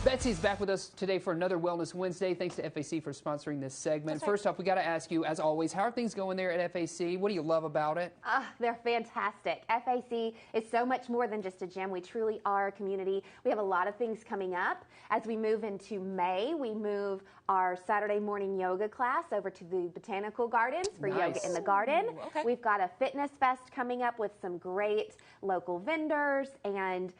Betsy's back with us today for another Wellness Wednesday. Thanks to FAC for sponsoring this segment. First off, we got to ask you, as always, how are things going there at FAC? What do you love about it? They're fantastic. FAC is so much more than just a gym. We truly are a community. We have a lot of things coming up. As we move into May, we move our Saturday morning yoga class over to the Botanical Gardens for Yoga in the Garden. Okay. We've got a fitness fest coming up with some great local vendors and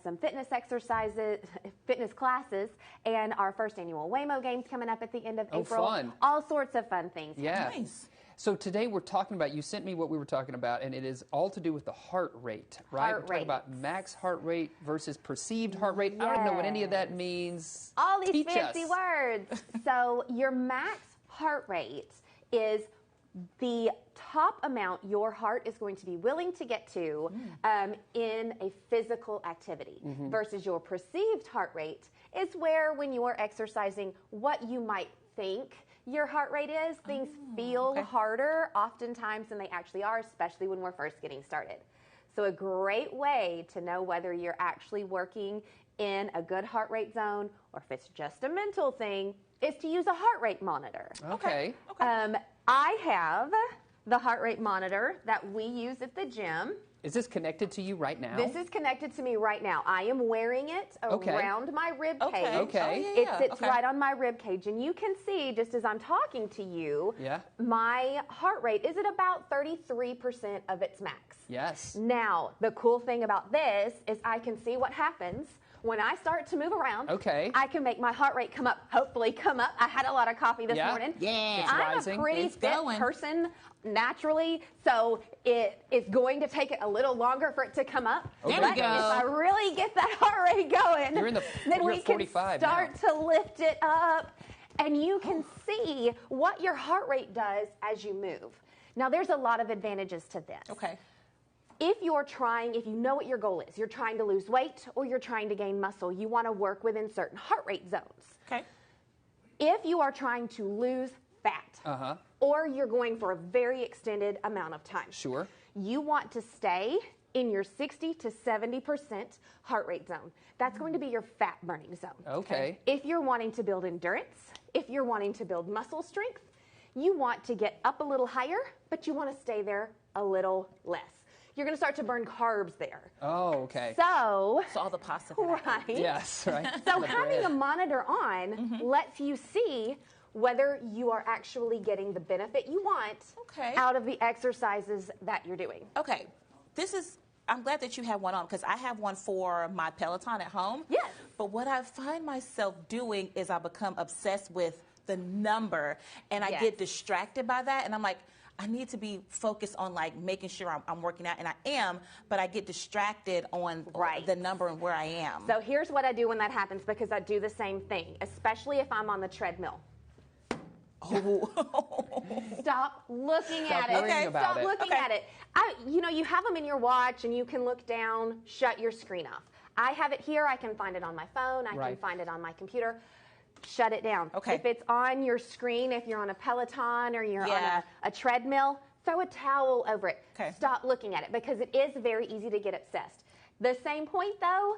some fitness exercises, fitness classes, and our first annual Waymo Games coming up at the end of April. Fun. All sorts of fun things. Yeah. Nice. So today we're talking about, you sent me what we were talking about, and it is all to do with the heart rate, right? Heart We're talking rate. about max heart rate versus perceived heart rate. I don't know what any of that means. All these Teach fancy us. words. So your max heart rate is the top amount your heart is going to be willing to get to in a physical activity versus your perceived heart rate is where, when you're exercising, what you might think your heart rate is. Things feel harder oftentimes than they actually are, especially when we're first getting started. So a great way to know whether you're actually working in a good heart rate zone or if it's just a mental thing is to use a heart rate monitor. Okay. I have the heart rate monitor that we use at the gym. Is this connected to you right now? This is connected to me right now. I am wearing it around my rib cage. Okay. Oh, yeah. It sits right on my rib cage, and you can see, just as I'm talking to you, my heart rate is at about 33% of its max. Yes. Now, the cool thing about this is I can see what happens when I start to move around. Okay. I can make my heart rate come up, hopefully come up. I had a lot of coffee this morning. Yeah. It's I'm rising. a pretty It's fit going. person naturally, so it is going to take it a little longer for it to come up. There But we go. if I really get that heart rate going, You're in the- then you're we at can 45 start now. to lift it up, and you can see what your heart rate does as you move. Now, there's a lot of advantages to this. Okay. If you know what your goal is, you're trying to lose weight or you're trying to gain muscle, you want to work within certain heart rate zones. Okay. If you are trying to lose fat, or you're going for a very extended amount of time, Sure. you want to stay in your 60 to 70% heart rate zone. That's going to be your fat burning zone. Okay. If you're wanting to build endurance, if you're wanting to build muscle strength, you want to get up a little higher, but you want to stay there a little less. You're going to start to burn carbs there. Oh, okay. So all the pasta. right. Yes, right. So The having bread. a monitor on lets you see whether you are actually getting the benefit you want out of the exercises that you're doing. Okay. I'm glad that you have one on because I have one for my Peloton at home. Yes. But what I find myself doing is I become obsessed with the number and I get distracted by that. And I'm like, I need to be focused on like making sure I'm working out, and I am, but I get distracted on the number and where I am. So here's what I do when that happens, because I do the same thing, especially if I'm on the treadmill. Stop looking at it. worrying about Stop it. looking at it. You have them in your watch and you can look down, shut your screen off. I have it here. I can find it on my phone. I can find it on my computer. Shut it down. Okay. If it's on your screen, if you're on a Peloton or you're on a treadmill, throw a towel over it. Okay. Stop looking at it, because it is very easy to get obsessed. The same point, though,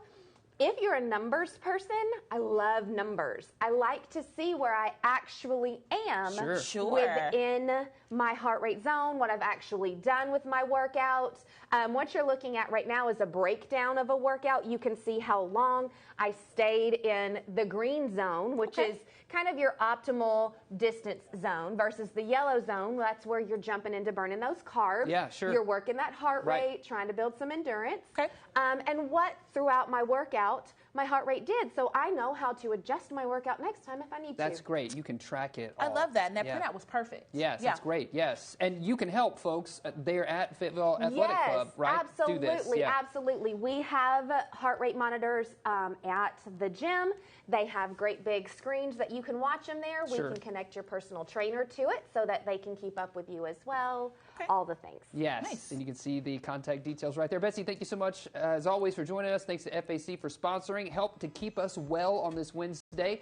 if you're a numbers person, I love numbers. I like to see where I actually am within my heart rate zone, what I've actually done with my workout. What you're looking at right now is a breakdown of a workout. You can see how long I stayed in the green zone, which is kind of your optimal distance zone, versus the yellow zone. That's where you're jumping into burning those carbs. Yeah, sure. You're working that heart rate, trying to build some endurance. Okay. And what throughout my workout, my heart rate did. So I know how to adjust my workout next time if I need to. That's great. You can track it I all. love that. And that printout was perfect. Yes, that's great. Yes. And you can help folks there at Fitville Athletic Club, right? Absolutely, Do this. Yeah. absolutely. We have heart rate monitors at the gym. They have great big screens that you can watch them there. We can connect your personal trainer to it so that they can keep up with you as well. All the things. Yes, Nice. and you can see the contact details right there. Betsy, thank you so much, as always, for joining us. Thanks to FAC for sponsoring. Help to keep us well on this Wednesday.